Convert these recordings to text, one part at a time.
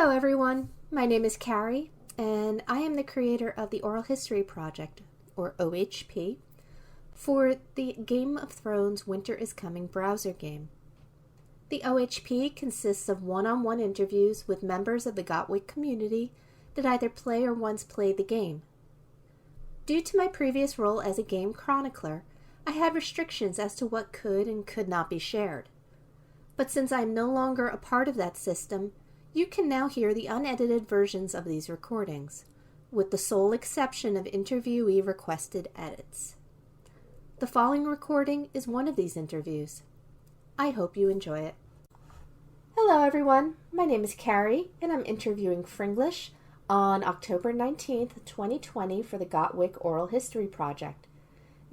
Hello everyone, my name is Carrie, and I am the creator of the Oral History Project, or OHP, for the Game of Thrones Winter is Coming browser game. The OHP consists of one-on-one interviews with members of the WiC community that either play or once played the game. Due to my previous role as a game chronicler, I had restrictions as to what could and could not be shared. But since I am no longer a part of that system, you can now hear the unedited versions of these recordings, with the sole exception of interviewee requested edits. The following recording is one of these interviews. I hope you enjoy it. Hello everyone, my name is Carrie, and I'm interviewing Fringlish on October 19th, 2020 for the WiC Oral History Project.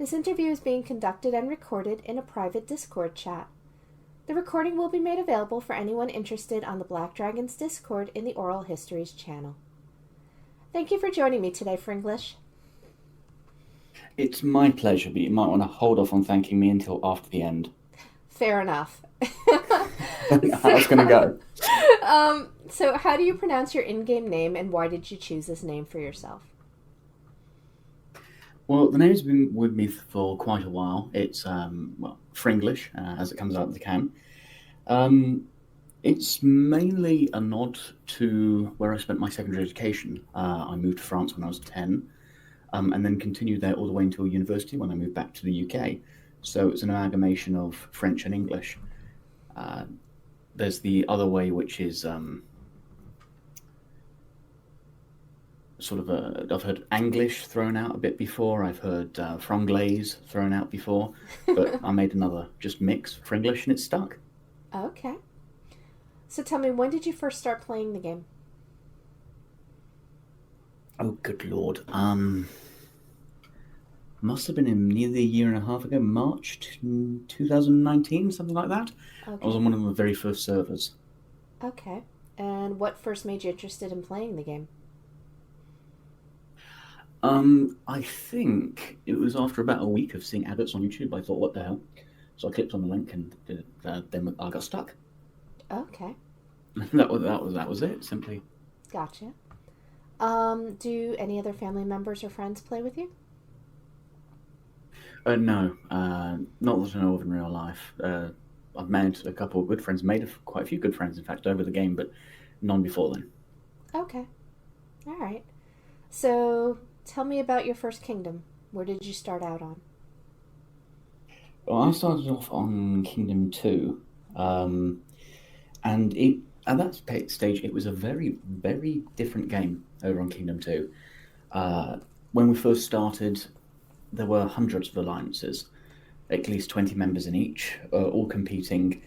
This interview is being conducted and recorded in a private Discord chat. The recording will be made available for anyone interested on the Black Dragons Discord in the Oral Histories channel. Thank you for joining me today, Fringlish. It's my pleasure, but you might want to hold off on thanking me until after the end. Fair enough. How's going to go? So how do you pronounce your in-game name, and why did you choose this name for yourself? Well, the name's been with me for quite a while. It's, Fringlish, as it comes out of the can. It's mainly a nod to where I spent my secondary education. I moved to France when I was 10, and then continued there all the way until university when I moved back to the UK. So it's an amalgamation of French and English. There's the other way, which is I've heard Anglish thrown out a bit before. I've heard Fronglais thrown out before, but I made another just mix, Fringlish, and it's stuck. Okay. So tell me, when did you first start playing the game? Oh, good lord. Must have been nearly a year and a half ago, March 2019, something like that. Okay. I was on one of the very first servers. Okay. And what first made you interested in playing the game? I think it was after about a week of seeing adverts on YouTube. I thought, what the hell? So I clicked on the link and then I got stuck. Okay. that was it, simply. Gotcha. Do any other family members or friends play with you? No, not that I know of in real life. I've made a couple of good friends, quite a few good friends, in fact, over the game, but none before then. Okay. All right. So tell me about your first kingdom. Where did you start out on? Well, I started off on Kingdom 2, and at that stage, it was a very, very different game over on Kingdom 2. When we first started, there were hundreds of alliances, at least 20 members in each, all competing.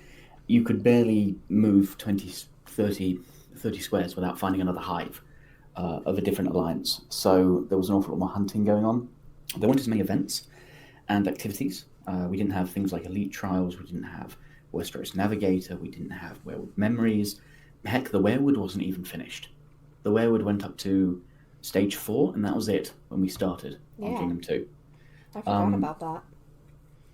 You could barely move 30 squares without finding another hive of a different alliance. So there was an awful lot more hunting going on. There weren't as many events and activities. We didn't have things like Elite Trials. We didn't have Westeros Navigator. We didn't have Werewood Memories. Heck, the Werewood wasn't even finished. The Werewood went up to stage 4, and that was it when we started on Kingdom 2. I forgot about that.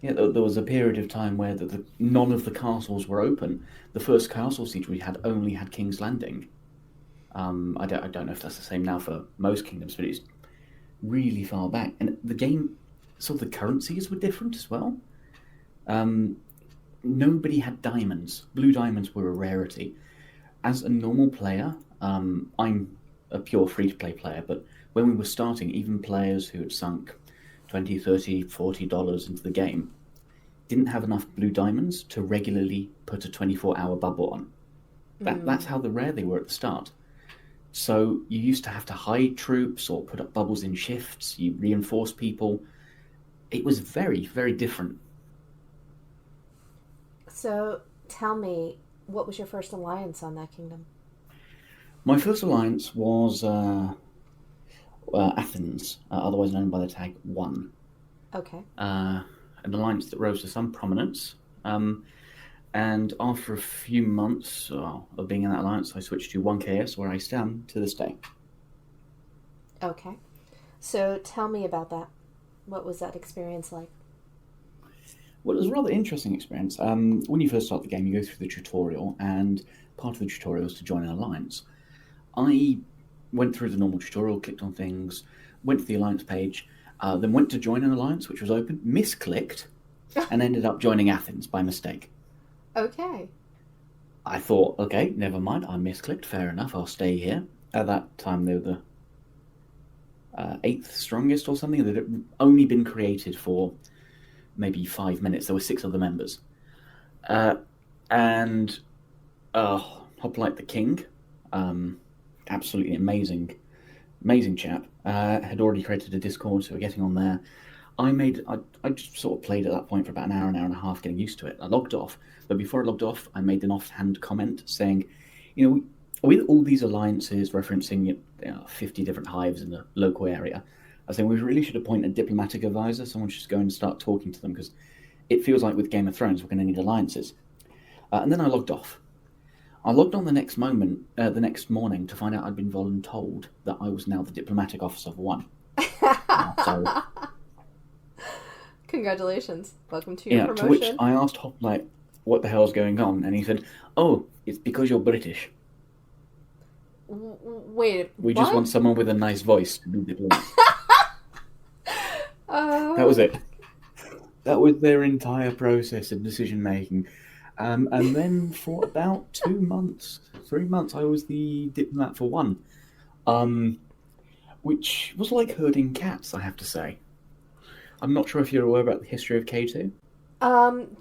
Yeah, there was a period of time where none of the castles were open. The first castle siege we had only had King's Landing. I don't know if that's the same now for most kingdoms, but it's really far back. And the game, sort of the currencies were different as well. Nobody had diamonds. Blue diamonds were a rarity. As a normal player, I'm a pure free-to-play player, but when we were starting, even players who had sunk $20, $30, $40 into the game didn't have enough blue diamonds to regularly put a 24-hour bubble on. That's how rare they were at the start. So you used to have to hide troops or put up bubbles in shifts. You reinforce people. It was very, very different. So tell me, what was your first alliance on that kingdom? My first alliance was Athens, otherwise known by the tag 1. Okay. An alliance that rose to some prominence. And after a few months of being in that alliance, I switched to 1KS, where I stand to this day. Okay. So tell me about that. What was that experience like? Well, it was a rather interesting experience. When you first start the game, you go through the tutorial, and part of the tutorial is to join an alliance. I went through the normal tutorial, clicked on things, went to the alliance page, then went to join an alliance, which was open, misclicked, and ended up joining Athens by mistake. Okay. I thought, okay, never mind, I misclicked, fair enough, I'll stay here. At that time, they were the 8th strongest or something. They'd only been created for maybe 5 minutes. There were 6 other members. And Hoplite the King, absolutely amazing chap, had already created a Discord, so we're getting on there. I just sort of played at that point for about an hour and a half, getting used to it. I logged off, but before I logged off, I made an offhand comment saying, with all these alliances referencing 50 different hives in the local area, I was saying we really should appoint a diplomatic advisor. Someone should go and start talking to them, because it feels like with Game of Thrones we're going to need alliances. And then I logged off. I logged on the next morning to find out I'd been voluntold that I was now the diplomatic officer for one. So, congratulations. Welcome to your promotion. To which I asked Hoplite what the hell's going on, and he said, "Oh, it's because you're British. Wait, we just want someone with a nice voice to be diplomat." That was it. That was their entire process of decision making. And then for about 3 months, I was the diplomat for one, which was like herding cats, I have to say. I'm not sure if you're aware about the history of K2.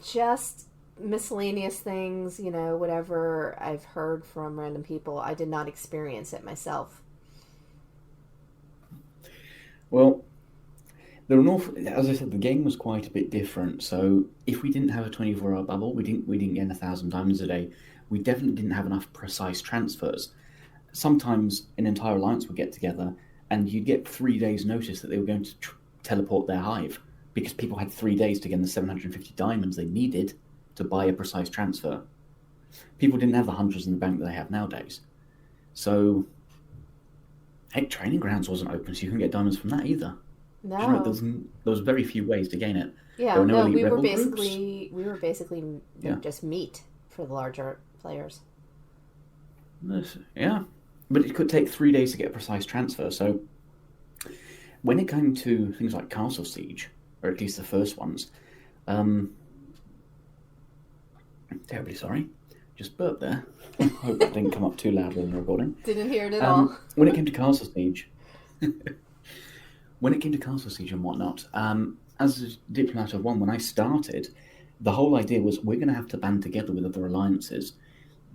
Just miscellaneous things, whatever I've heard from random people. I did not experience it myself. Well, as I said, the game was quite a bit different. So if we didn't have a 24-hour bubble, we didn't get 1,000 diamonds a day. We definitely didn't have enough precise transfers. Sometimes an entire alliance would get together, and you'd get 3 days' notice that they were going to teleport their hive, because people had 3 days to get the 750 diamonds they needed to buy a precise transfer. People didn't have the hundreds in the bank that they have nowadays. So, training grounds wasn't open, so you couldn't get diamonds from that either. No. There was very few ways to gain it. Yeah, there were no we were basically just meat for the larger players. Yeah, but it could take 3 days to get a precise transfer. So when it came to things like Castle Siege, or at least the first ones, terribly sorry, just burped there. Hope that didn't come up too loudly in the recording. Didn't hear it at all. When it came to Castle Siege, and whatnot, as a diplomat of one, when I started, the whole idea was we're going to have to band together with other alliances,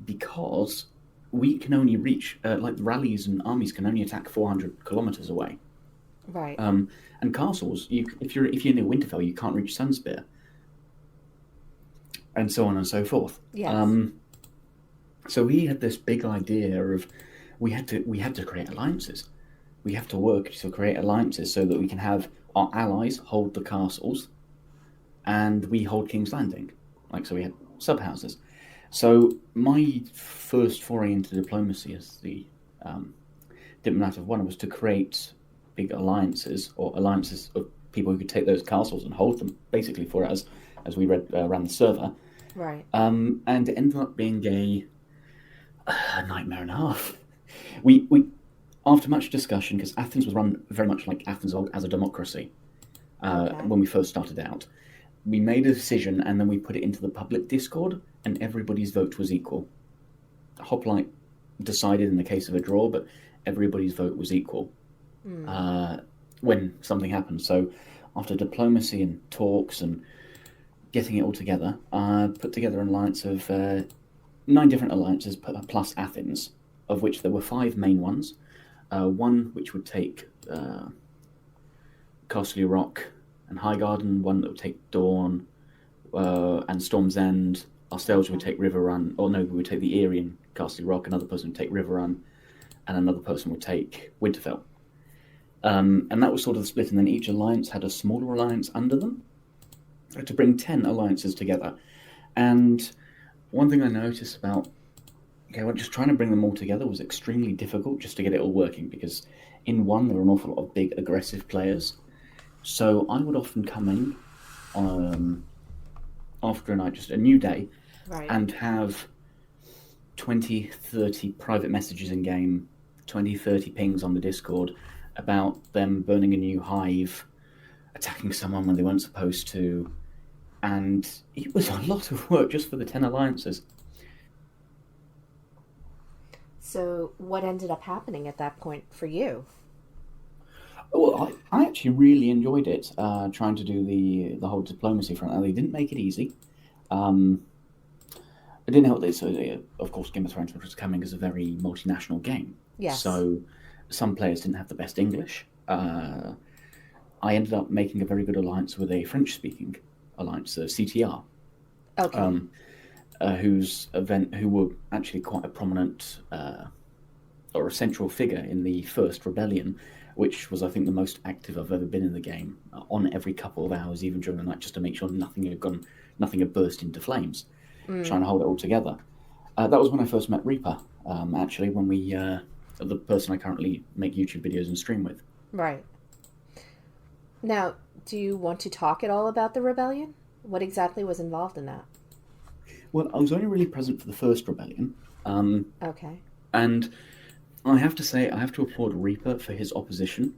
because we can only reach, rallies and armies can only attack 400 kilometers away. Right. And castles, if you're near Winterfell, you can't reach Sunspear, and so on and so forth. Yes. So we had this big idea of we had to create alliances. We have to work to create alliances so that we can have our allies hold the castles, and we hold King's Landing. So we had sub-houses. So my first foray into diplomacy as the diplomat of one was to create big alliances, or alliances of people who could take those castles and hold them, basically for us, as we ran the server. Right. And it ended up being a nightmare and a half. We after much discussion, because Athens was run very much like Athens as a democracy when we first started out, we made a decision and then we put it into the public Discord, and everybody's vote was equal. Hoplite decided in the case of a draw, but everybody's vote was equal when something happened. So after diplomacy and talks and getting it all together, I put together an alliance of 9 different alliances plus Athens, of which there were 5 main ones. One which would take Castle Rock and Highgarden, one that would take Dawn and Storm's End. Ourselves would take River Run, we would take the Eyrie and Castle Rock. Another person would take River Run, and another person would take Winterfell. And that was sort of the split, and then each alliance had a smaller alliance under them to bring 10 alliances together. And one thing I noticed about just trying to bring them all together was extremely difficult just to get it all working, because in one there were an awful lot of big aggressive players. So I would often come in after a night, just a new day, right, and have 20, 30 private messages in game 20, 30 pings on the Discord about them burning a new hive, attacking someone when they weren't supposed to, and it was a lot of work just for the 10 alliances. So what ended up happening at that point for you? Well, I actually really enjoyed it, trying to do the whole diplomacy front. Now, they didn't make it easy. It didn't help this. Of course, Game of Thrones was coming as a very multinational game. Yes. So some players didn't have the best English. I ended up making a very good alliance with a French-speaking alliance, CTR. Okay. Who were actually quite a prominent or a central figure in the first rebellion, which was, I think, the most active I've ever been in the game, on every couple of hours, even during the night, just to make sure nothing had burst into flames, trying to hold it all together. That was when I first met Reaper, actually, when the person I currently make YouTube videos and stream with. Right. Now, do you want to talk at all about the rebellion? What exactly was involved in that? Well, I was only really present for the first rebellion. Okay. And I have to say, I have to applaud Reaper for his opposition.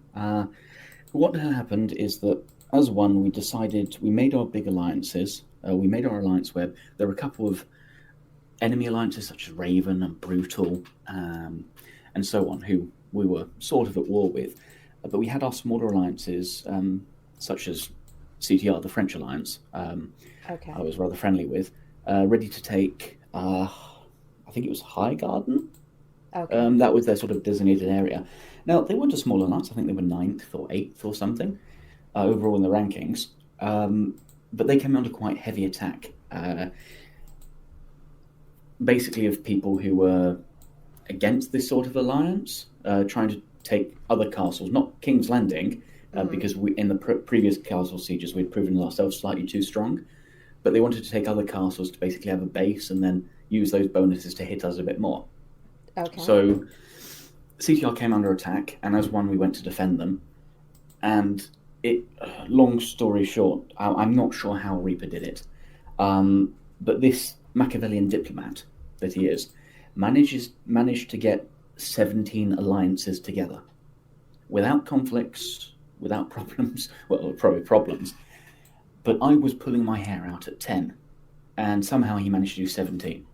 What had happened is that, as one, we made our big alliances. We made our alliance web. There were a couple of enemy alliances, such as Raven and Brutal, and so on, who we were sort of at war with. But we had our smaller alliances, such as CTR, the French alliance, Okay. I was rather friendly with, ready to take, I think it was Highgarden. Okay. That was their sort of designated area. Now, they weren't a small alliance. I think they were 9th or 8th or something overall in the rankings. But they came under quite heavy attack, basically of people who were against this sort of alliance, trying to take other castles, not King's Landing, because in the previous castle sieges we'd proven ourselves slightly too strong, but they wanted to take other castles to basically have a base and then use those bonuses to hit us a bit more. Okay. So CTR came under attack, and as one we went to defend them, and long story short, I'm not sure how Reaper did it, but this Machiavellian diplomat that he is managed to get 17 alliances together without conflicts, without problems. Well, probably problems, but I was pulling my hair out at 10, and somehow he managed to do 17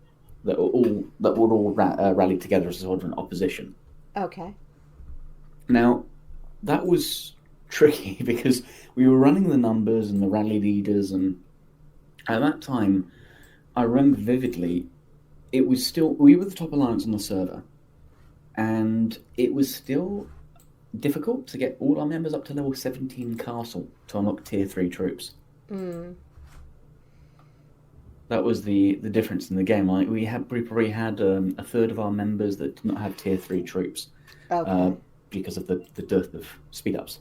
that would all rally together as a sort of an opposition. Okay. Now, that was tricky because we were running the numbers and the rally leaders, and at that time, I remember vividly, we were the top alliance on the server, and it was still difficult to get all our members up to level 17 castle to unlock tier 3 troops. That was the difference in the game. Like we had a third of our members that did not have tier 3 troops, because of the dearth of speed ups.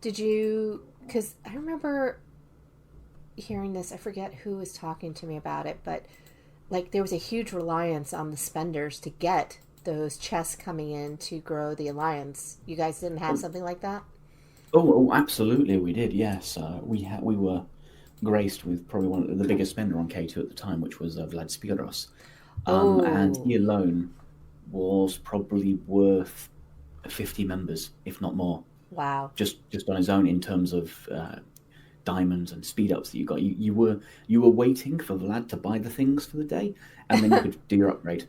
Did you? Because I remember hearing this. I forget who was talking to me about it, but like there was a huge reliance on the spenders to get those chests coming in to grow the alliance. You guys didn't have something like that? Oh, absolutely, we did. Yes, we were graced with probably one of the biggest spender on K2 at the time, which was Vlad Spiros. And he alone was probably worth 50 members, if not more. Wow. Just on his own, in terms of diamonds and speed ups that you got. You were waiting for Vlad to buy the things for the day, and then you could do your upgrade.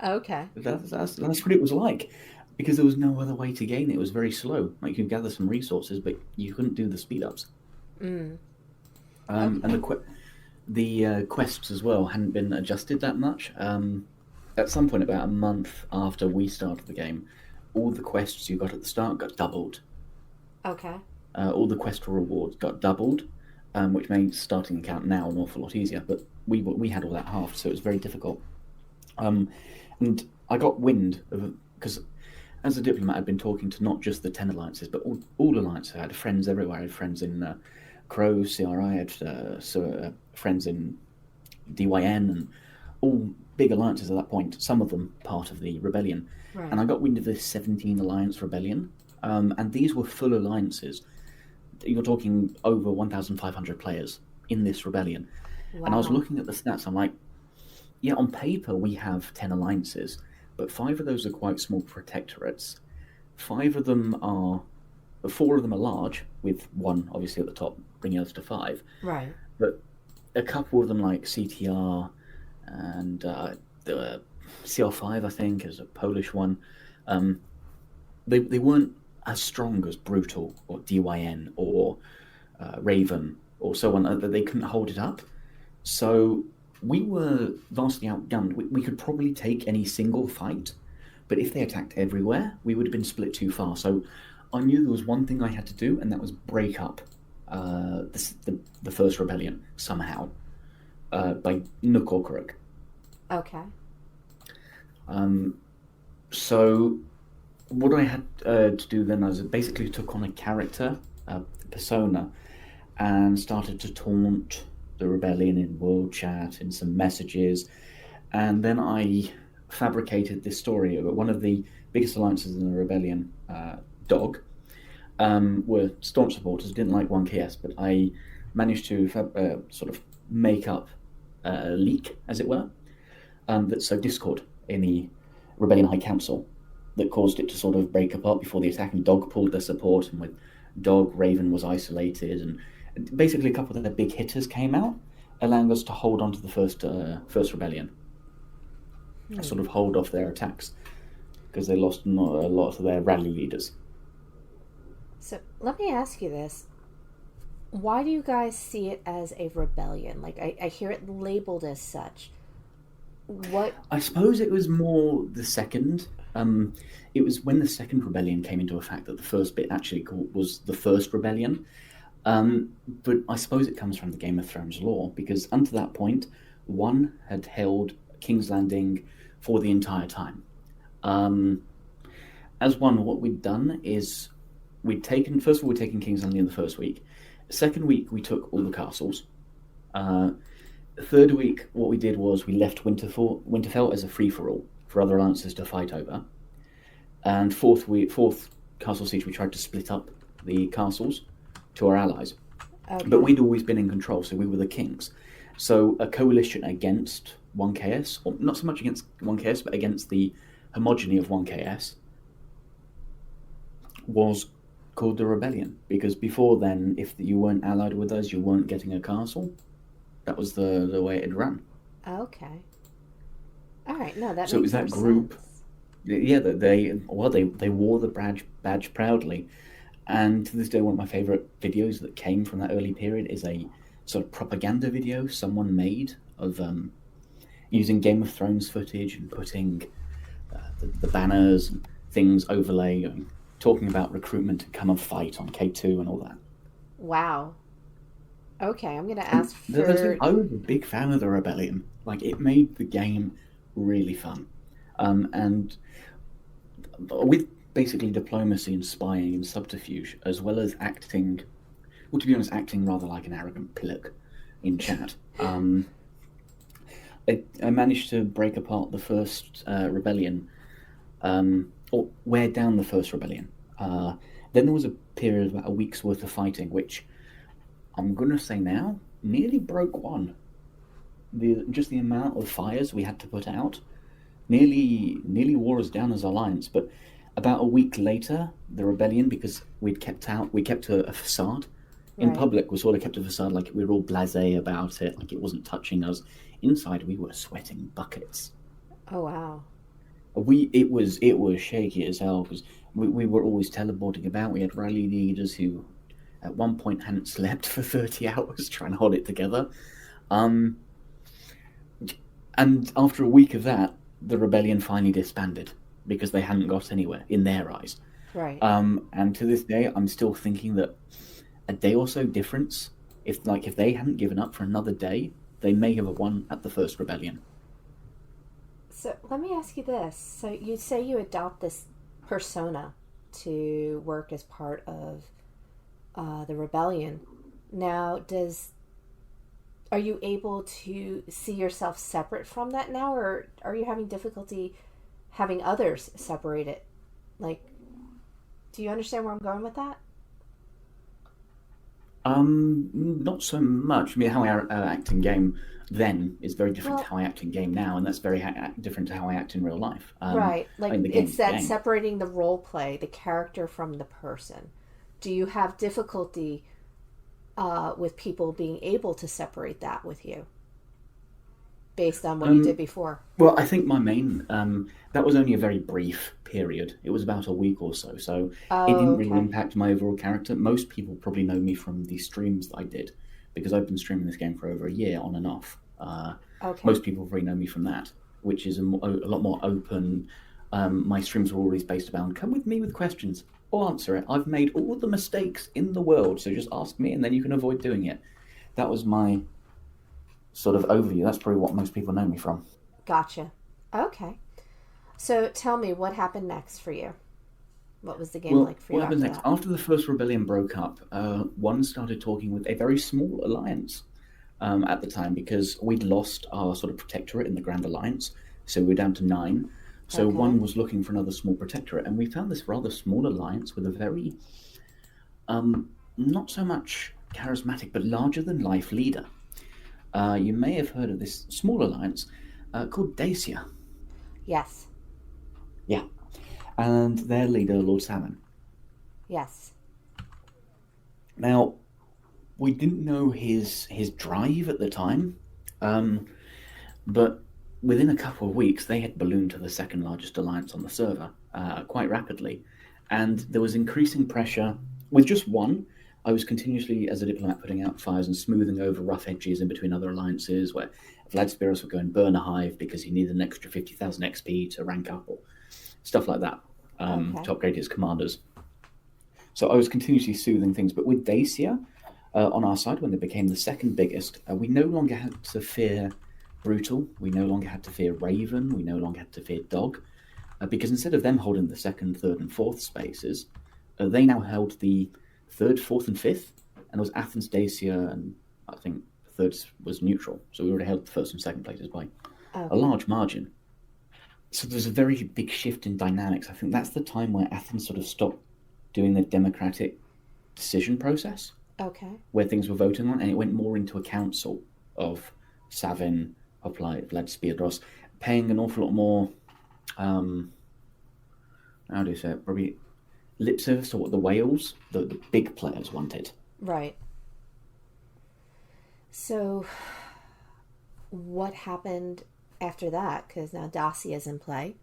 Okay. That's what it was like, because there was no other way to gain it. It was very slow. Like you could gather some resources, but you couldn't do the speed ups. And the quests as well hadn't been adjusted that much. At some point, about a month after we started the game, all the quests you got at the start got doubled. Okay. All the quest rewards got doubled, which made starting the account now an awful lot easier. But we had all that halved, so it was very difficult. And I got wind of, because as a diplomat, I'd been talking to not just the 10 alliances, but all alliances. I had friends everywhere. I had friends in Crow, CRI, I had friends in DYN, and all big alliances at that point, some of them part of the rebellion. Right. And I got wind of this 17 alliance rebellion, and these were full alliances. You're talking over 1,500 players in this rebellion. Wow. And I was looking at the stats, I'm like, yeah, on paper we have 10 alliances, but 5 of those are quite small protectorates. 5 of them are, 4 of them are large, with 1 obviously at the top, bringing us to 5. Right. But a couple of them, like CTR and the CR5, I think, is a Polish one. They weren't as strong as Brutal or DYN or Raven or so on. They couldn't hold it up. So we were vastly outgunned. We could probably take any single fight, but if they attacked everywhere, we would have been split too far. So I knew there was one thing I had to do, and that was break up the first rebellion somehow by nook or crook. Okay. So what I had to do then was basically took on a character, persona, and started to taunt the rebellion in world chat, in some messages, and then I fabricated this story about one of the biggest alliances in the rebellion, Dog, were staunch supporters, didn't like 1KS, but I managed to sort of make up a leak, as it were, that sowed discord in the Rebellion High Council that caused it to sort of break apart before the attack, and Dog pulled their support, and with Dog, Raven was isolated, and basically a couple of their big hitters came out, allowing us to hold on to the first rebellion. Sort of hold off their attacks, because they lost a lot of their rally leaders. So let me ask you this. Why do you guys see it as a rebellion? Like, I hear it labeled as such. What? I suppose it was more the second. It was when the second rebellion came into effect that the first bit actually was the first rebellion. But I suppose it comes from the Game of Thrones lore, because unto that point, 1 had held King's Landing for the entire time. As 1, what we'd done is first of all, we'd taken King's Landing in the first week. Second week, we took all the castles. Third week, what we did was we left Winterfell as a free-for-all for other alliances to fight over. And fourth castle siege, we tried to split up the castles to our allies. Okay. But we'd always been in control, so we were the kings. So a coalition against 1KS, or not so much against 1KS, but against the homogeny of 1KS, was called the rebellion. Because before then, if you weren't allied with us, you weren't getting a castle. That was the way it ran. Okay. All right. No, that. So it was that group. Sense. Yeah, they wore the badge proudly, and to this day, one of my favorite videos that came from that early period is a sort of propaganda video someone made of using Game of Thrones footage and putting the banners and things overlay, talking about recruitment to come and fight on K2 and all that. Wow. Okay, I'm going to ask for... I was a big fan of the Rebellion. Like, it made the game really fun. And with basically diplomacy and spying and subterfuge, as well as acting... Well, to be honest, acting rather like an arrogant pillock in chat. I managed to break apart the first rebellion, or wear down the first rebellion. Then there was a period of about a week's worth of fighting, which... I'm going to say now, nearly broke 1. Just the amount of fires we had to put out nearly wore us down as alliance. But about a week later, the rebellion, because we kept a facade. In public, we sort of kept a facade, like we were all blasé about it, like it wasn't touching us. Inside, we were sweating buckets. Oh, wow. It was shaky as hell, because we were always teleporting about. We had rally leaders who... at one point hadn't slept for 30 hours trying to hold it together. And after a week of that, the rebellion finally disbanded because they hadn't got anywhere in their eyes. Right. And to this day, I'm still thinking that a day or so difference, if they hadn't given up for another day, they may have won at the first rebellion. So let me ask you this. So you say you adopt this persona to work as part of the rebellion. Now, are you able to see yourself separate from that now, or are you having difficulty having others separate it? Like, do you understand where I'm going with that? Not so much. I mean, how I act in game then is very different to Well, how I act in game now, and that's very different to how I act in real life. right. I Like mean, the it's game's the that game. separating the role play, the character from the person. Do you have difficulty with people being able to separate that with you based on what you did Um, before? well, I think my main that was only a very brief period. It was about a week or so, so it Oh, didn't really okay. impact my overall character. Most people probably know me from the streams that I did because I've been streaming this game for over a year on and off. Okay. Most people probably know me from that, which is a lot more open. My streams were always based around come with me with questions. I'll answer it. I've made all the mistakes in the world, so just ask me and then you can avoid doing it. That was my sort of overview. That's probably what most people know me from. Gotcha. Okay. So tell me what happened next for you. What was the game Well, like for what you happens after next? that? After the first rebellion broke up, one started talking with a very small alliance at the time because we'd lost our sort of protectorate in the Grand Alliance, so we were down to 9. So Okay. one was looking for another small protectorate, and we found this rather small alliance with a very not so much charismatic but larger than life leader. You may have heard of this small alliance called Dacia. Yes. Yeah, and their leader, Lord Salmon. Yes. Now, we didn't know his drive at the time, um, but within a couple of weeks, they had ballooned to the second largest alliance on the server quite rapidly, and there was increasing pressure with just one. I was continuously, as a diplomat, putting out fires and smoothing over rough edges in between other alliances where Vlad Spiros would go and burn a hive because he needed an extra 50,000 XP to rank up or stuff like that Okay. to upgrade his commanders. So I was continuously soothing things, but with Dacia on our side, when they became the second biggest, we no longer had to fear Brutal, we no longer had to fear Raven, we no longer had to fear Dog, because instead of them holding the second, third, and fourth spaces, they now held the third, fourth, and fifth, and it was Athens, Dacia, and I think the third was neutral. So we already held the first and second places by a Okay. large margin. So there's a very big shift in dynamics. I think that's the time where Athens sort of stopped doing the democratic decision process Okay. where things were voting on, and it went more into a council of Savin, Hoplite, Vlad Spiadros, paying an awful lot more, um, how do you say it, probably lip service to what the whales, the big players wanted. Right. So what happened after that? Because now Dacia is in play.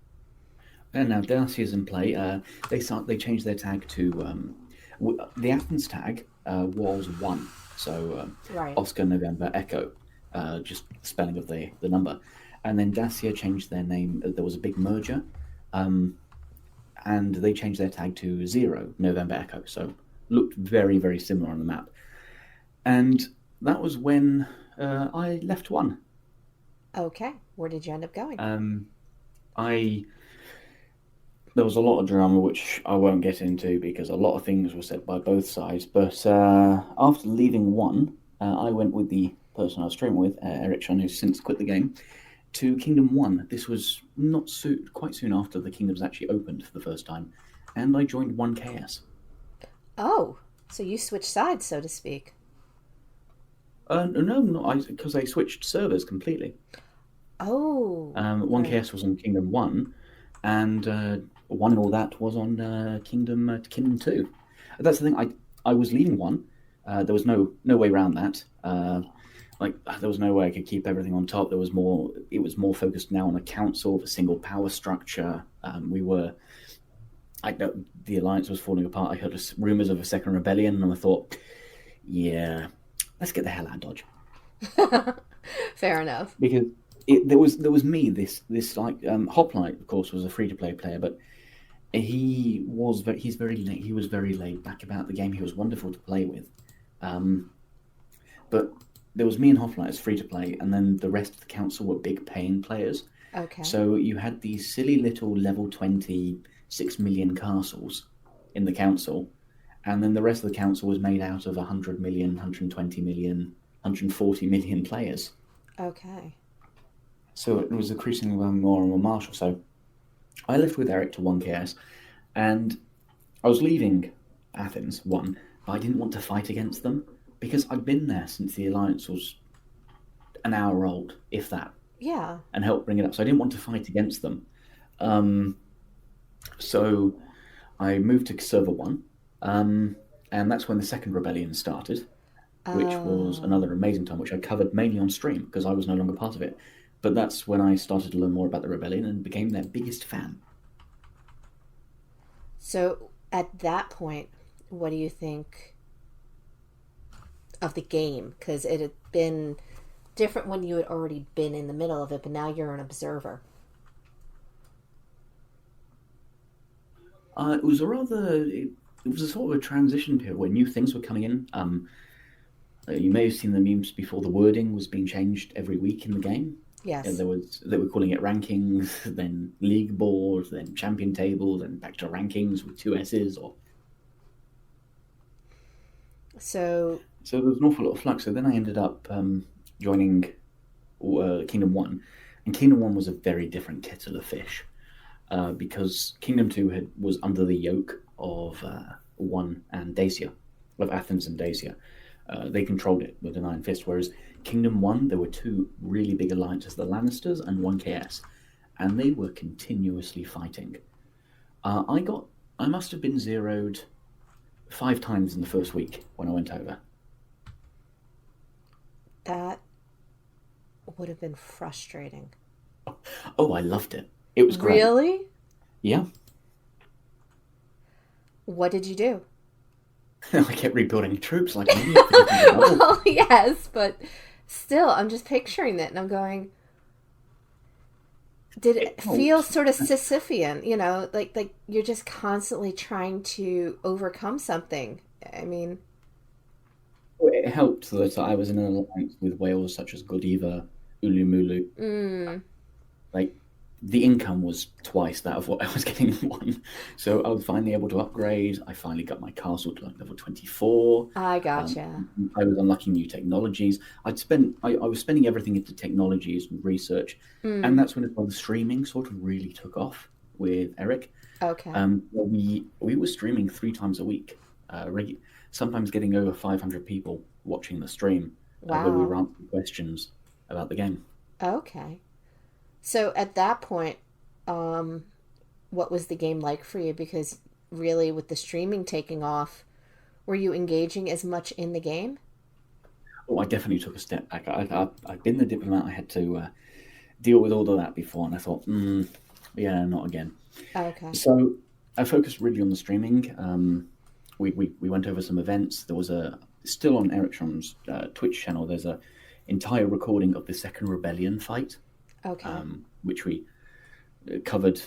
And now Darcy is in play. They changed their tag to the Athens tag was 1, so Right. Oscar November Echo, just the spelling of the number, and then Dacia changed their name. There was a big merger, um, and they changed their tag to 0 November Echo. So looked very very similar on the map, and that was when I left 1. Okay. Where did you end up going? I There was a lot of drama which I won't get into because a lot of things were said by both sides. But after leaving 1, I went with the person I was streaming with, Eric Chun, who's since quit the game, to Kingdom 1. This was not quite soon after the Kingdoms actually opened for the first time, and I joined 1KS. Oh, so you switched sides, so to speak. No, not because I switched servers completely. Oh, right. 1KS was on Kingdom 1, and 1 and all that was on Kingdom 2. That's the thing. I was leaving 1. There was no way around that. There was no way I could keep everything on top. There was more. It was more focused now on a council, a single power structure. We were. I know the alliance was falling apart. I heard rumors of a second rebellion, and I thought, yeah, let's get the hell out of Dodge Fair enough. because there was me. This Hoplite, of course, was a free to play player, but he was very laid back about the game. He was wonderful to play with, but there was me and Hoplite as free to play, and then the rest of the council were big paying players. Okay. So you had these silly little level 20 6 million castles in the council, and then the rest of the council was made out of 100 million, 120 million, 140 million players. Okay. So it was increasingly more and more martial. So I left with Eric to 1KS, and I was leaving Athens 1, but I didn't want to fight against them. because I'd been there since the Alliance was an hour old, if that, Yeah. and helped bring it up. So I didn't want to fight against them. So I moved to server 1, and that's when the second rebellion started, which was another amazing time, which I covered mainly on stream because I was no longer part of it. But that's when I started to learn more about the rebellion and became their biggest fan. So at that point, what do you think of the game? Because it had been different when you had already been in the middle of it, but now you're an observer. It was a sort of a transition period where new things were coming in. You may have seen the memes before. The wording was being changed every week in the game. Yes. They were calling it rankings, then league board, then champion table, then back to rankings with 2 S's. So there was an awful lot of flux. So then I ended up joining Kingdom 1, and Kingdom 1 was a very different kettle of fish. Because Kingdom 2 was under the yoke of 1 and Dacia, of Athens and Dacia. They controlled it with an iron fist, whereas Kingdom 1, there were 2 really big alliances, the Lannisters and 1KS, and they were continuously fighting. I must have been zeroed 5 times in the first week when I went over. That would have been frustrating. Oh, I loved it. It was great. Really? Yeah. What did you do? I kept rebuilding troops like an idiot. Well, yes, but still, I'm just picturing that, and I'm going, did it feel sort of Sisyphean? You know, like you're just constantly trying to overcome something. I mean, it helped that I was in an alliance with whales such as Godiva, Ulumulu. Like, the income was twice that of what I was getting in 1. So I was finally able to upgrade. I finally got my castle to like level 24. I gotcha. I was unlocking new technologies. I was spending everything into technologies and research. And that's when the streaming sort of really took off with Eric. Okay. We were streaming 3 times a week, sometimes getting over 500 people watching the stream. Wow. Where we were answering questions about the game. Okay. So at that point, what was the game like for you? Because really, with the streaming taking off, were you engaging as much in the game? Oh, I definitely took a step back. I've been the diplomat. I had to deal with all of that before, and I thought, yeah, not again. Okay. So I focused really on the streaming. We went over some events. There was still on Ericsson's Twitch channel, there's a entire recording of the second rebellion fight. Okay. Which we covered,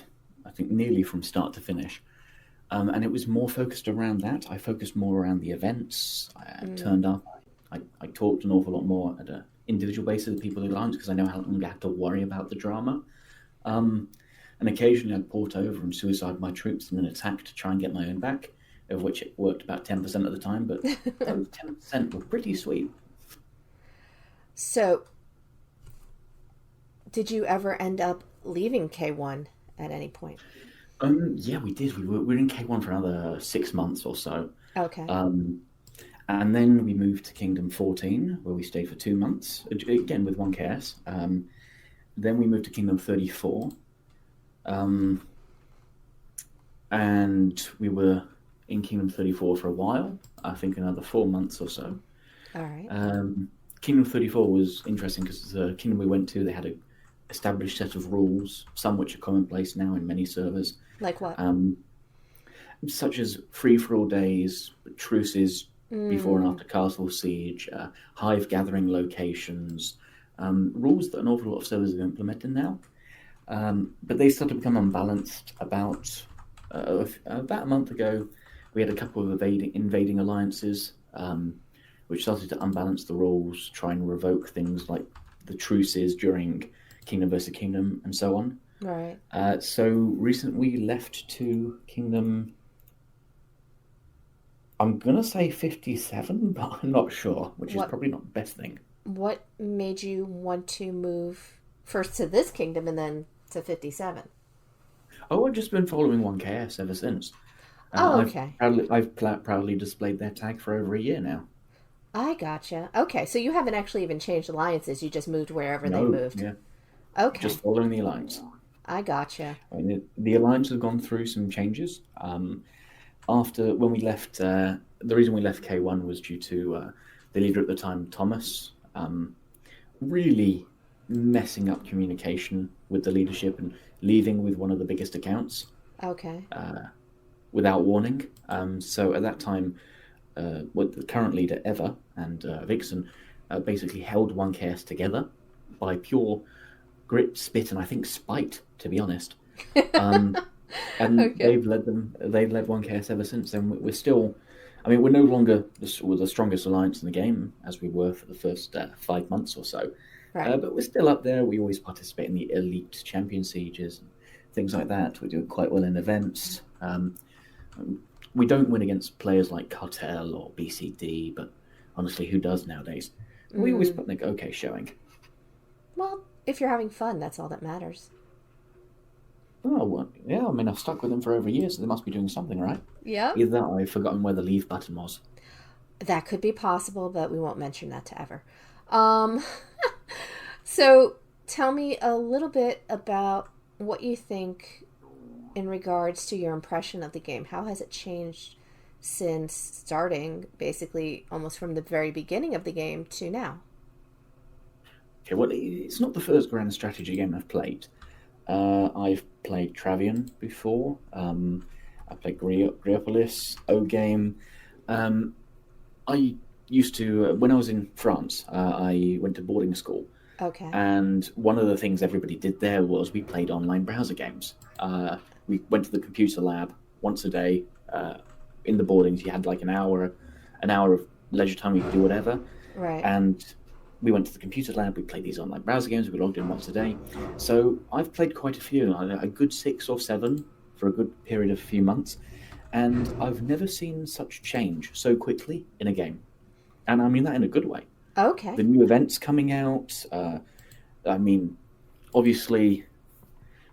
I think, nearly from start to finish. And it was more focused around that. I focused more around the events. I turned up. I talked an awful lot more at an individual basis with people in the Alliance because I know how long I had to worry about the drama. And occasionally I'd port over and suicide my troops in an attack to try and get my own back, of which it worked about 10% of the time, but those 10% were pretty sweet. So, did you ever end up leaving K1 at any point? Yeah, we did. We were in K1 for another 6 months or so. Okay. And then we moved to Kingdom 14, where we stayed for 2 months, again with 1KS. Then we moved to Kingdom 34. And we were in Kingdom 34 for a while, I think another 4 months or so. All right. Kingdom 34 was interesting because the kingdom we went to, they had an established set of rules, some which are commonplace now in many servers. Like what? Such as free-for-all days, truces before and after castle siege, hive gathering locations, rules that an awful lot of servers are implementing now. But they started to become unbalanced about a month ago. We had a couple of invading alliances, which started to unbalance the rules, try and revoke things like the truces during Kingdom versus Kingdom and so on. Right. So recently we left to Kingdom, I'm going to say 57, but I'm not sure, which is probably not the best thing. What made you want to move first to this kingdom and then to 57? Oh, I've just been following 1KS ever since. Okay. I've proudly displayed their tag for over a year now. I gotcha. Okay, so you haven't actually even changed alliances. You just moved wherever they No, moved. yeah, Okay, just following the alliance. I gotcha. I mean, the alliance has gone through some changes. After when we left, the reason we left K1 was due to the leader at the time, Thomas, really messing up communication with the leadership and leaving with one of the biggest accounts Okay. without warning. So at that time, with the current leader Eva and Vixen basically held 1KS together by pure grit, spit, and I think spite, to be honest. And Okay. they've led 1KS ever since. And we're still, I mean, we're no longer the strongest alliance in the game as we were for the first 5 months or so. Right. But we're still up there. We always participate in the elite champion sieges and things like that. We're doing quite well in events. We don't win against players like Cartel or BCD, but honestly, who does nowadays? We always put an okay showing. Well, if you're having fun, that's all that matters. Oh, well, yeah, I mean, I've stuck with them for over a year, so they must be doing something right. Yeah. Either that or I've forgotten where the leave button was. That could be possible, but we won't mention that to ever. Um, so tell me a little bit about what you think in regards to your impression of the game. How has it changed since starting, basically almost from the very beginning of the game to now? Okay, well, it's not the first grand strategy game I've played. I've played Travian before. I played Griopolis, O-Game. I used to, when I was in France, I went to boarding school. Okay. And one of the things everybody did there was we played online browser games. We went to the computer lab once a day. In the boardings, you had like an hour of leisure time. You could do whatever. Right. And we went to the computer lab. We played these online browser games. We logged in once a day. So I've played quite a few, a good 6 or 7 for a good period of a few months. And I've never seen such change so quickly in a game. And I mean that in a good way. Okay. The new events coming out. I mean, obviously,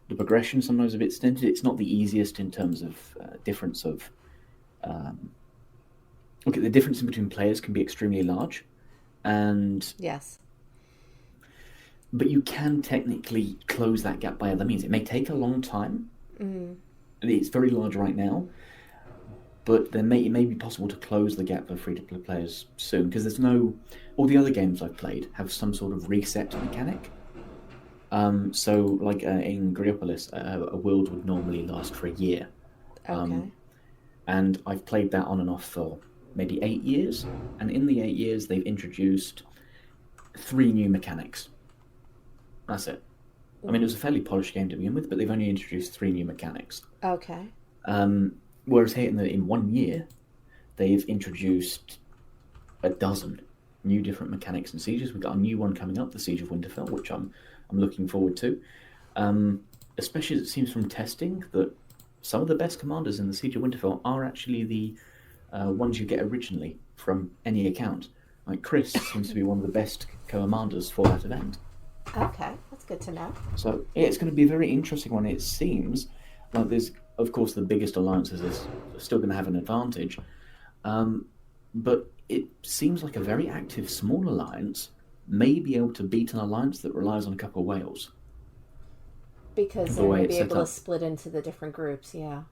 the progression sometimes a bit stinted. It's not the easiest in terms of difference of. Okay, the difference in between players can be extremely large, and Yes. but you can technically close that gap by other means. It may take a long time. It's very large right now, but it may be possible to close the gap for free-to-play players soon, because there's no... All the other games I've played have some sort of reset mechanic. So, like in Griopolis, a world would normally last for a year. Okay. And I've played that on and off for maybe 8 years, and in the 8 years they've introduced 3 new mechanics. That's it. I mean, it was a fairly polished game to begin with, but they've only introduced 3 new mechanics. Okay. Whereas here in 1 year, they've introduced a dozen new different mechanics and sieges. We've got a new one coming up, the Siege of Winterfell, which I'm looking forward to. Especially as it seems from testing that some of the best commanders in the Siege of Winterfell are actually the ones you get originally from any account. Like Chris seems to be one of the best commanders for that event. Okay, that's good to know. So yeah, it's going to be a very interesting one. It seems like there's, of course, the biggest alliances is still going to have an advantage, but it seems like a very active small alliance may be able to beat an alliance that relies on a couple of whales. Because they're going to be able to split into the different groups, yeah.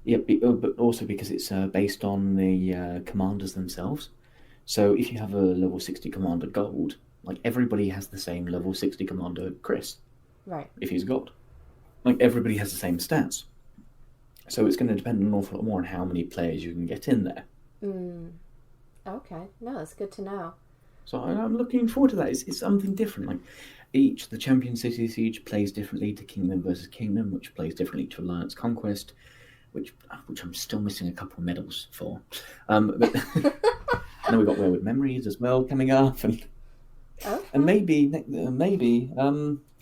Yeah, but also because it's based on the commanders themselves. So if you have a level 60 commander gold, like everybody has the same level 60 commander Chris. Right. If he's gold. Like everybody has the same stats. So it's going to depend an awful lot more on how many players you can get in there. Okay. No, that's good to know. So I'm looking forward to that. It's something different. Like the Champion City Siege plays differently to Kingdom versus Kingdom, which plays differently to Alliance Conquest, which I'm still missing a couple of medals for. But and then we've got Where With Memories as well coming up, and maybe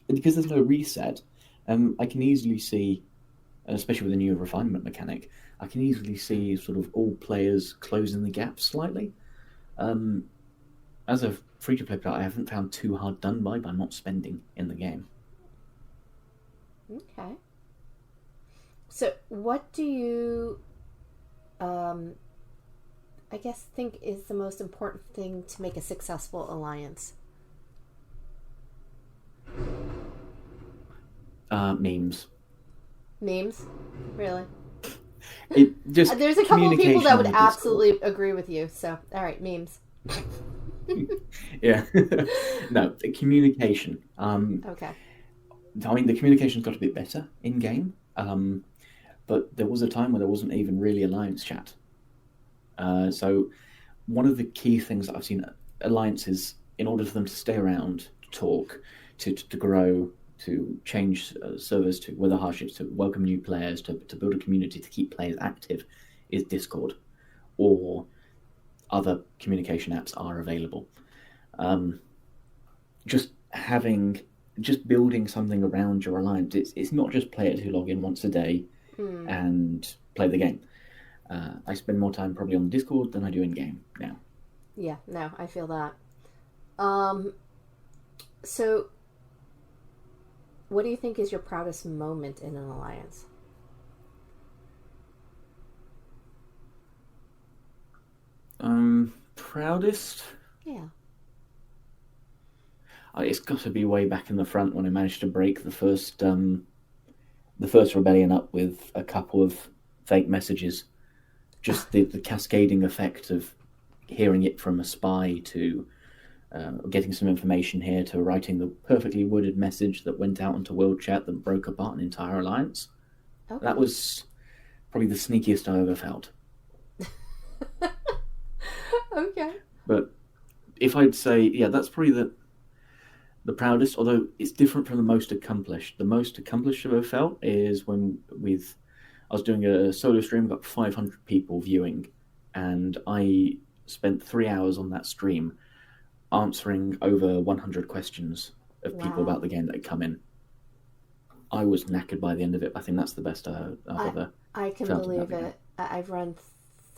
because there's no reset, I can easily see, especially with the new refinement mechanic, I can easily see sort of all players closing the gap slightly. As a free-to-play player, I haven't found too hard done by not spending in the game. Okay. So what do you I guess, think is the most important thing to make a successful alliance? Memes. Memes? Really? It just There's a couple of people that would communication on the Discord. absolutely agree with you. So, all right, memes. Yeah. No, the communication. Okay. I mean, the communication's got a bit better in game, but there was a time where there wasn't even really alliance chat. So one of the key things that I've seen alliances, in order for them to stay around, to talk, to grow, to change servers, to weather hardships, to welcome new players, to build a community, to keep players active, is Discord, or other communication apps are available. Just building something around your alliance. It's not just players who log in once a day and play the game. I spend more time probably on the Discord than I do in game now. Yeah, no, I feel that. So, what do you think is your proudest moment in an alliance? Proudest? Yeah. It's got to be way back in the front when I managed to break the first rebellion up with a couple of fake messages. Just the cascading effect of hearing it from a spy to getting some information here to writing the perfectly worded message that went out onto World Chat that broke apart an entire alliance. Okay. That was probably the sneakiest I ever felt. Okay. But if I'd say, yeah, that's probably the proudest, although it's different from the most accomplished. The most accomplished I've ever felt is when I was doing a solo stream, got 500 people viewing, and I spent 3 hours on that stream answering over 100 questions of people about the game that had come in. I was knackered by the end of it. I think that's the best I've ever I can felt believe about it. I've run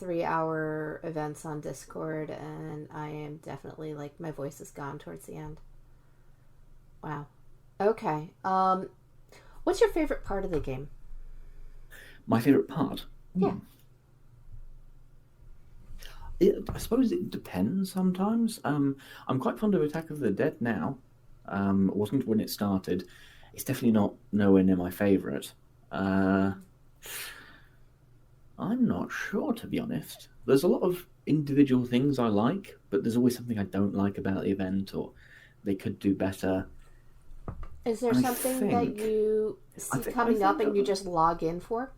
3-hour events on Discord, and I am definitely, like, my voice is gone towards the end. Wow. Okay. What's your favorite part of the game? My favorite part? Yeah. I suppose it depends sometimes. I'm quite fond of Attack of the Dead now. It wasn't when it started. It's definitely not nowhere near my favourite. I'm not sure, to be honest. There's a lot of individual things I like, but there's always something I don't like about the event, or they could do better. Is there something that you see coming up and you just log in for?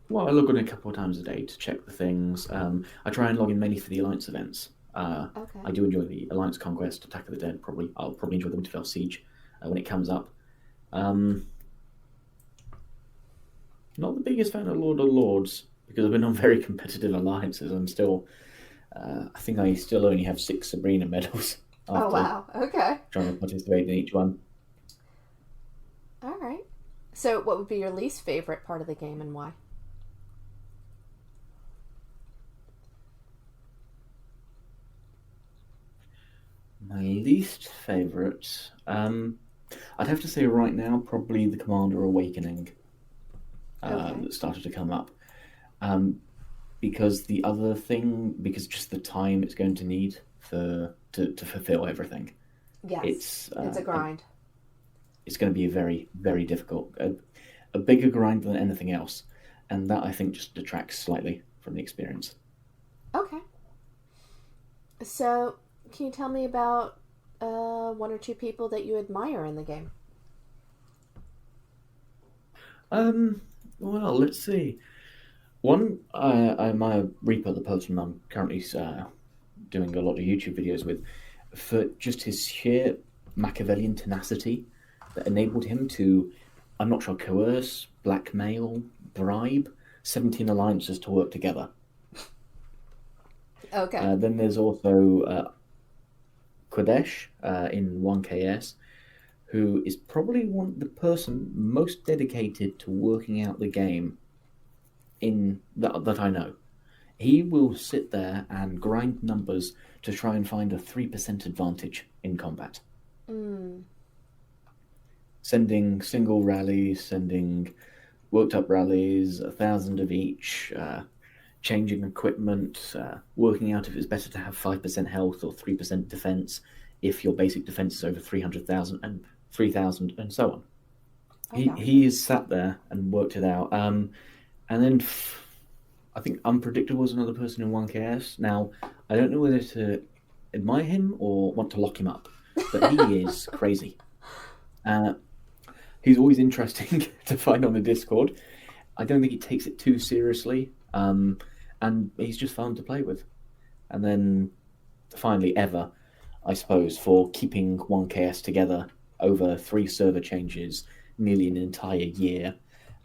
Well, I log in a couple of times a day to check the things. I try and log in mainly for the Alliance events. Okay. I do enjoy the Alliance Conquest, Attack of the Dead, probably. I'll probably enjoy the Winterfell Siege when it comes up. Not the biggest fan of Lord of Lords, because I've been on very competitive alliances. I'm still... I think I still only have 6 Sabrina medals. Oh, wow. Okay. Trying to participate in each one. All right. So what would be your least favorite part of the game and why? My least favourite... I'd have to say right now, probably the Commander Awakening that started to come up. Because the other thing, because just the time it's going to need to fulfill everything. Yes, it's a grind. It's going to be a very, very difficult, a bigger grind than anything else. And that, I think, just detracts slightly from the experience. Okay. So, can you tell me about 1 or 2 people that you admire in the game? Well, let's see. One, I admire Reaper, the person I'm currently doing a lot of YouTube videos with, for just his sheer Machiavellian tenacity that enabled him to, I'm not sure, coerce, blackmail, bribe 17 alliances to work together. Okay. Then there's also Kodesh in 1KS, who is probably the person most dedicated to working out the game that I know. He will sit there and grind numbers to try and find a 3% advantage in combat. Sending single rallies, sending worked up rallies, 1,000 of each, changing equipment, working out if it's better to have 5% health or 3% defense if your basic defense is over 300,000 and 3,000 and so on. He has sat there and worked it out. And then I think Unpredictable was another person in 1KS. Now, I don't know whether to admire him or want to lock him up, but he is crazy. He's always interesting to find on the Discord. I don't think he takes it too seriously, and he's just fun to play with. And then finally, Ever, I suppose, for keeping 1KS together over 3 server changes, nearly an entire year,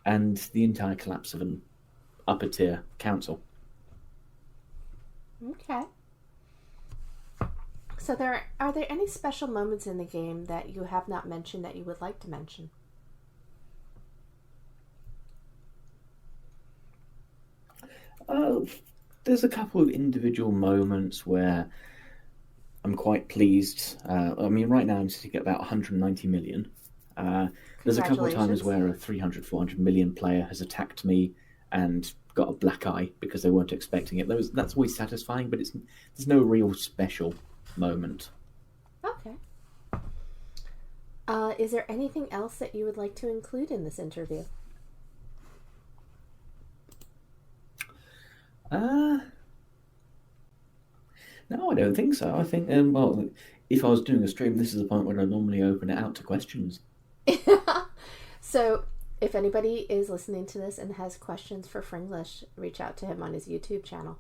and the entire collapse of an upper tier council. Okay. So are there any special moments in the game that you have not mentioned that you would like to mention? There's a couple of individual moments where I'm quite pleased. I mean, right now I'm sitting at about 190 million. There's a couple of times where a 300, 400 million player has attacked me and got a black eye because they weren't expecting it. That's always satisfying, but there's no real special moment. Okay. Is there anything else that you would like to include in this interview? No, I don't think so. I think, well, if I was doing a stream, this is the point where I normally open it out to questions. So, if anybody is listening to this and has questions for Fringlish, reach out to him on his YouTube channel.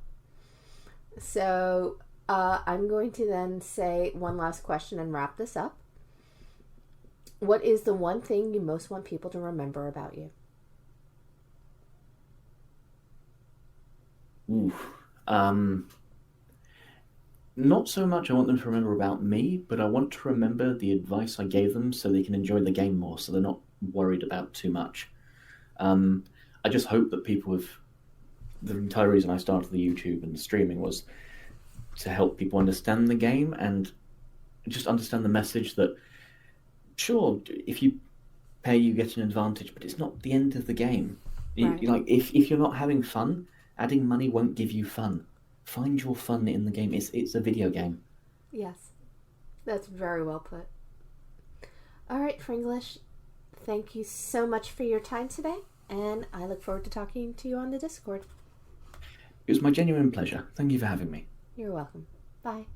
So, I'm going to then say one last question and wrap this up. What is the one thing you most want people to remember about you? Not so much I want them to remember about me, but I want to remember the advice I gave them so they can enjoy the game more, so they're not worried about too much. I just hope that people have... The entire reason I started the YouTube and the streaming was to help people understand the game and just understand the message that, sure, if you pay, you get an advantage, but it's not the end of the game. Right. Like, if you're not having fun, adding money won't give you fun. Find your fun in the game. It's a video game. Yes. That's very well put. All right, Fringlish. Thank you so much for your time today, and I look forward to talking to you on the Discord. It was my genuine pleasure. Thank you for having me. You're welcome. Bye.